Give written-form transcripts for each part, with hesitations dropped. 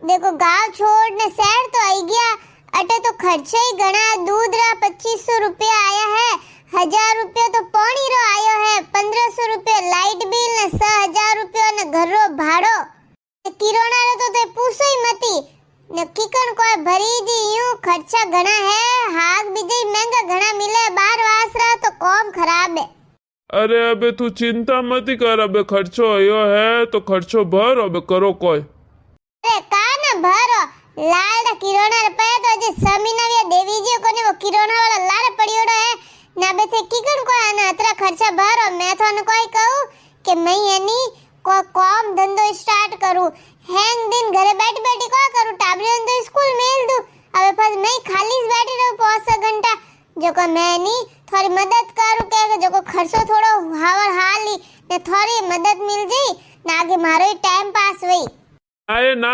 देखो गांव छोड़ ने शहर तो आई गया। अटे तो खर्चा ही घना। दूध रा 2500 रुपया आया है, 1000 रुपया तो पानी रो आयो है, 1500 रुपया लाइट बिल ने 6000 रुपया ने घर रो भाड़ो। किराना रो तो ते पूछो ही मती ने किकन कोई भरी जी। यूं खर्चा घना है, हाग बीजे महंगा घना मिले। बार वासरा तो कौम खराब है। अरे अबे तू चिंता मत कर, अबे खर्चो आयो है तो खर्चो भर, अबे करो कोई। अरे काना भरो लाड़ किराना रुपया तो जे समीनाविया देवी जी कोने वो किराना वाला लाड़ पड़ियोड़ो है ना। बे थे किकन को आना अतरा खर्चा भरो। मैं थाने कोई कहूं कि मैं यानी को काम धंधो स्टार्ट करूं। हैंग दिन घरे बैठी बैठी को करूं, टाबरियन तो स्कूल मेल दूं। अबे पर मैं खाली बैठी रहूं 5 घंटा। जो को मैं नी थोड़ी मदद करूं के जो को खर्चो थोड़ो हावर हाली ने थोड़ी मदद मिल जाई ना, आगे मारो ही टाइम पास होई। आए ना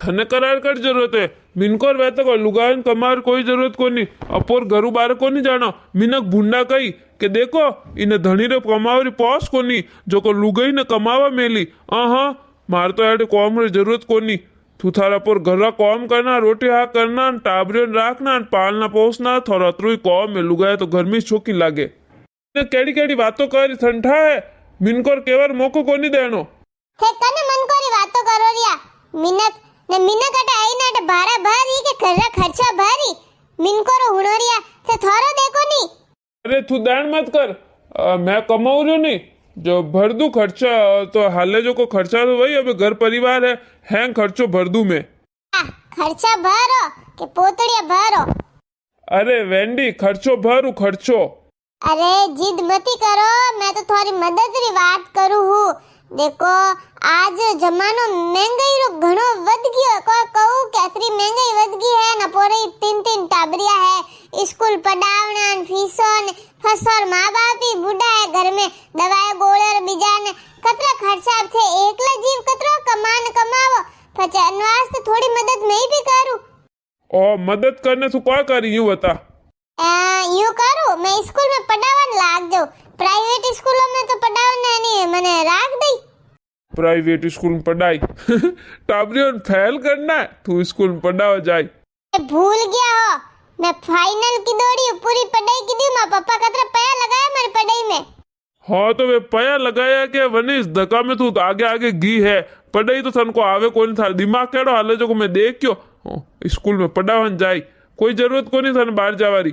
थने करार कर जरूरत है। मिनकोर वैसे को लुगान कमार कोई जरूरत कोनी। अपोर घरू बार कोनी जानो। मिनक भुंडा कही के देखो इने धनी रे कमावरी पॉस कोनी जो को लुगाई ने कमावा मेली। हाँ मार तो यार कॉम रे जरूरत कोनी। तू थारा पर घरा कॉम करना, रोटी हाँ करना, टाबरियन राखना, पालना पोसना, थोड़ा अतरू कॉम में लुगाए तो गर्मी छोकी लागे। केड़ी केड़ी बातों कर ठंडा है। मिनकोर केवर मौको कोनी देनो। थे कने मन कोरी बातों करो रिया। मिनक ने मिनक अटे आई ना अटे भाड़ा भरी के खर्चा खर्चा भरी मिनकोरो हुणोरिया थे थोरो देखो नी। अरे तू दान मत कर। मैं कमाऊ रही नहीं जो भर दू खर्चा तो हाले जो को खर्चा तो वही। अबे घर परिवार है, हैंग खर्चो भर दू मैं। खर्चा भरो के पोतड़िया भरो। अरे वेंडी खर्चो भरू खर्चो। अरे जिद मती करो, मैं तो थोड़ी मदद री बात करूं हूं। देखो आज जमानो महंगाई रो घणो वध गयो। को कहूं के अतरी महंगाई वध गई है ना। पोरे 3 टाबरिया है, स्कूल पढ़ावना फीसो ने फसर माँ बाप ही बूढ़ा है घर में, दवाई गोळे बीजा ने कतरा खर्चा थे। एकला जीव कतरो कमावो पचान वास्ते थोड़ी मदद मैं भी करूं। ओ मदद करने तू क्या करी यूं बता। यूं करूं मैं स्कूल में पढ़ावन लाग जाऊं। प्राइवेट स्कूलों में तो पढ़ावना नहीं मने राख दई। प्राइवेट स्कूल में पढ़ाई टाबरियन फेल करना है, तू स्कूल में पढ़ावा जाए। भूल गया हो मैं फाइनल की दौड़ी पूरी पढ़ाई की दी। मां पापा कतरा पैसा लगाया मेरी पढ़ाई में। हाँ तो वे पया लगाया के वनिस धक्का में तू आगे आगे गी है। पढ़ाई तो थन को आवे कोनी। थार दिमाग केड़ो हाले जो को मैं देख क्यों स्कूल में पढ़ावन जाई। कोई जरूरत कोनी थन बाहर जावारी।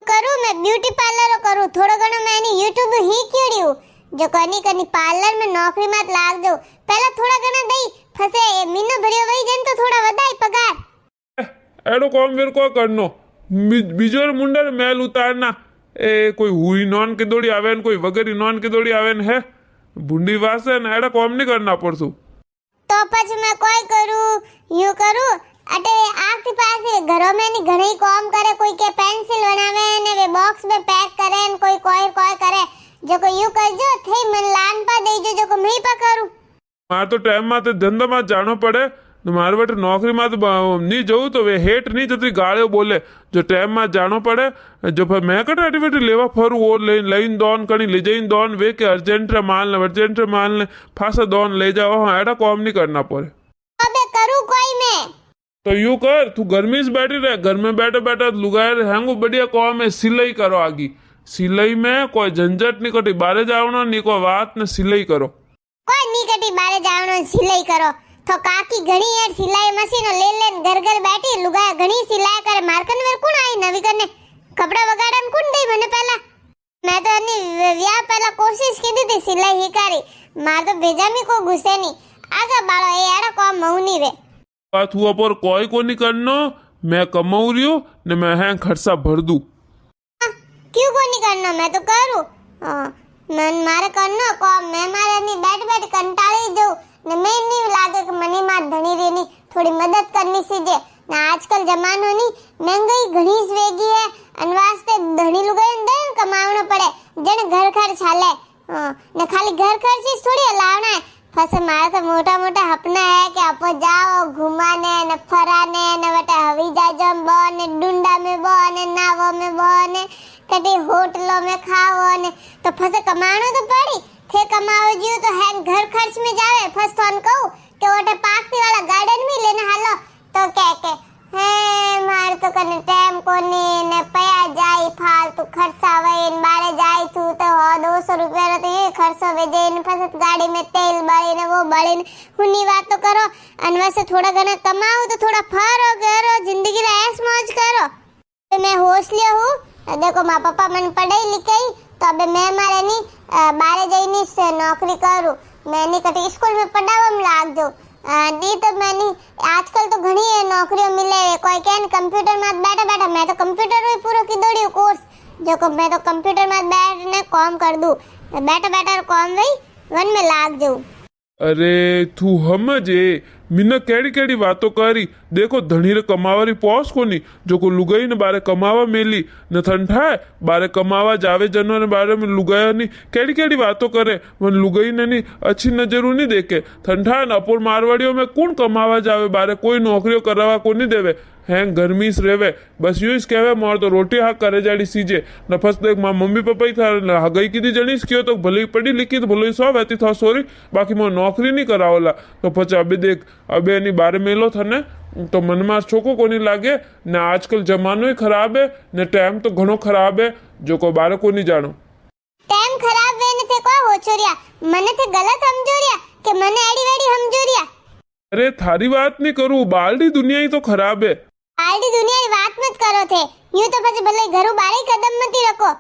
करूं मैं ब्यूटी पार्लर करूं थोड़ा घणो। मैंने यूट्यूब ही कीड़ियो जो कनी पार्लर में नौकरी मत लाग जाओ। पहला थोड़ा घणा दई फसे महीनो भरियो वही जन तो थोड़ा वधाई पगार। एडो काम मेरे को करनो बीजोर मुंडर मेल उतारना। ए कोई हुई नॉन के दौड़ी आवे न कोई वगैरह नॉन के दौड़ी आवे न है भुंडी वासे न एडा काम नहीं करना पड़सू। तो पछ मैं कोई करूं यूं करूं अटे आखती पास घरों में नहीं घणे काम करे। कोई के पेंसिल बनावे ने वे बॉक्स में पैक करे न कोई करे। जो को यूं करजो थे मन लान पा देजो जो को मैं ही पा करूं। मार तो टाइम माते धंधा में जानो पड़े। मार बेटे नौकरी में नहीं जाऊँ तो वे हेट नहीं जती गाड़े बोले जो टाइम में जानो पड़े। जो फिर मैं कटाटी बेटी लेवा फरू वो लाइन दौन करी ले जाइन दौन वे के अर्जेंट माल ले फासा दौन ले जाओ। हाँ एडा काम नहीं करना पड़े। अबे करूं कोई मैं तो यूं कर तू गर्मी से बैठी रहे। घर में बैठे बैठे लुगाए हैंगू बढ़िया काम है सिलाई करो आगी। सिलाई में कोई झंझट नहीं कटी बारे जावनो नहीं कोई बात ने सिलाई करो। कोई नहीं कटी बारे जावनो सिलाई करो तो काकी घणी यार सिलाई मशीन ले घर बैठी लुगाए घणी सिलाई करे। मारकन वेर कौन आई नवी करने कपड़ा वगाड़न कौन दई मने पहला। मैं तो अन्नी व्याह पहला कोशिश की थी सिलाई ही करी। मार तो बेजामी को घुसे नहीं आगा बालो ए एड़ा काम मौनी रे। बात हुआ पर कोई को नहीं करनो। मैं कमाऊ रही हूँ ने मैं है खर्चा भर दूं। क्यों को नहीं करना मैं तो करूँ। मन मारे करनो काम मैं मारे नहीं बैठ कंटाली जाऊँ ने मैं नहीं लागे कि मनी मार धनी रेनी थोड़ी मदद करनी सीजे ना। आजकल जमानो नहीं महंगाई घणी वेगी है अनवास्ते धनी लुगाई दे कमावनो पड़े जने घर खर्च हाले। ने खाली घर खर्च ही थोड़ी लावना है। फसे मारा तो मोटा सपना है कि आप जाओ घुमाने न फराने न बेटा हवी जहाजों में बो ने डुंडा में बो ने नावों में बो ने कभी होटलों में खाओ ने तो फसे कमानो तो पड़ी थे। कमाओ जियो तो है घर खर्च में जावे। फस तो कहूं कि ओटे पार्क वाला गार्डन में लेने हालो जઈને પછી ગાડી में तेल बळीने वो बळीने हुनी बात तो करो અને वैसे थोड़ा घना कमाओ तो थोड़ा फरो करो जिंदगी रे ऐश मौज करो। तो मैं होश लिया हूँ देखो माँ पापा मैंने पढ़ाई लिखाई तो अब मैं मारे नहीं बारे जઈને से नौकरी करूँ मैं नहीं कटी स्कूल में पढ़ावा में लाग जाऊँ दी तो मैंने आजकल तो घणी नौकरियों मिले कोई कहन कंप्यूटर में बैठा बैठा मैं तो कंप्यूटर में पूरा की दौड़ी कोर्स जो को मैं तो कंप्यूटर में बैठने काम कर दूं बैठा बैठा काम वही वन में लाग जाऊं। अरे तू समझे मीना केड़ी केड़ी बातों करी देखो धनी रे कमावारी पॉस कोनी जो को लुगाई ने बारे कमावा मेली न ठंडा बारे कमावा जावे जनों ने बारे में लुगाया नहीं केड़ी केड़ी बातों करे वन लुगाई ने नहीं अच्छी नजरों नहीं देखे ठंडा न अपोर मारवाड़ियों में कौन कमावा जावे बारे कोई नौकरियों करावा को नहीं देवे हैं गर्मी से रेवे बस यूं कहवे मोर तो रोटी हाक करे जाड़ी सीजे न फस देख मां मम्मी पापा ही था हगई की जणीस क्यों तो भले ही पढ़ी लिखी तो भले ही सौ वैती था सॉरी बाकी मोर नौकरी नहीं करावला तो पछ अबे देख अबे एनी बारे मेलो था ने तो मन में छोको को नहीं लागे न आजकल जमानो ही खराब है न टाइम तो घणो खराब है जो को बारे को नहीं जानो टाइम खराब वे ने थे को हो छोरिया मने थे गलत समझोरिया के मने एडी वेडी समझोरिया। अरे थारी बात नहीं करूं बालडी दुनिया ही तो खराब है आडी दुनिया की बात मत करो थे यूं तो પછી ભલે ઘરું બારે કદમ મતી રખો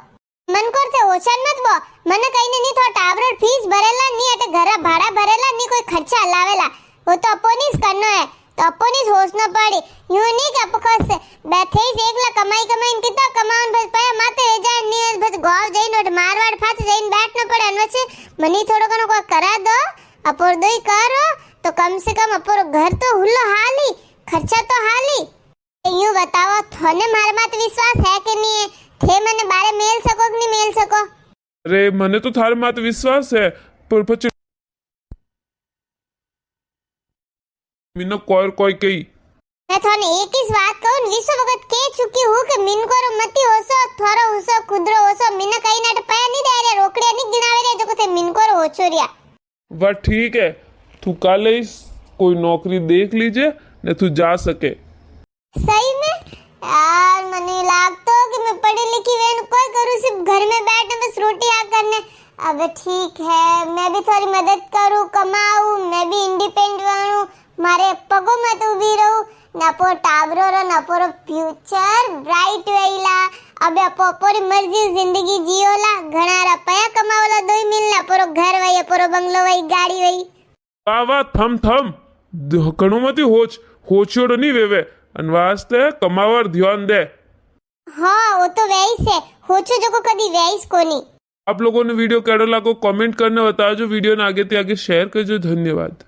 મન કરતે ઓછાન મત બો મને કઈને ની થો ટાવર ફીસ ભરેલા ની એટલે ઘરા ભાડા ભરેલા ની કોઈ ખર્ચા લાવેલા वो तो अपोनीस करनो है तो अपोनीस होश न पड़ी यूं नहीं कि अपकस बैठे ही एकला कमाई कमाई कितना कमावन बस पाया माते हे जाय नी बस गाव जईनो मारवाड़ फाच जईन बैठ न पड़े अनवचे मनी थोड़ो घणो कोई करा दो अपोर दोई करो तो कम से कम अपोर घर तो हुल्लो हाली खर्चा तो हाली यूं बताओ थोने मारे मात विश्वास है कि नहीं है थे मने बारे मेल सको कि नहीं मेल सको। अरे मने तो थारे मात विश्वास है पर પછી मीना कोई कही मैं थोने एक ही बात कहूं विश्व वक्त कह चुकी हूं कि मिन को मती होसो थोरो होसो खुदरो होसो मिन कहीं ना पया नहीं दे रे रोकड़िया नहीं गिनावे रे जो को मिन को होचोरिया वाह ठीक है तू काले कोई नौकरी देख लीजिए ने तू जा सके सही में यार मने लागतो कि मैं पढ़ी लिखी वेन कोई करूं सिर्फ घर में बैठने बस रोटी आ करने अब ठीक है मैं भी थोड़ी मदद करूं कमाऊं मैं भी इंडिपेंडेंट बनूं मारे पगों में तो उभी रहूं ना पो टावरो रो ना पो फ्यूचर ब्राइट वेला अबे पोरी मर्जी जिंदगी जियोला घणा रुपया कमावला दोई मिलना पोरो घर वई पोरो बंगलो वई गाड़ी वई वाह थम घणो मती होचोड़ो नहीं वेवे अन वास्ते कमावर ध्यान दे। हाँ वो तो वैस है होचो जो को कदी वैस कोनी। आप लोगों ने वीडियो केड़ो लागो कमेंट करने बताओ वीडियो ने आगे ते आगे शेयर करजो धन्यवाद।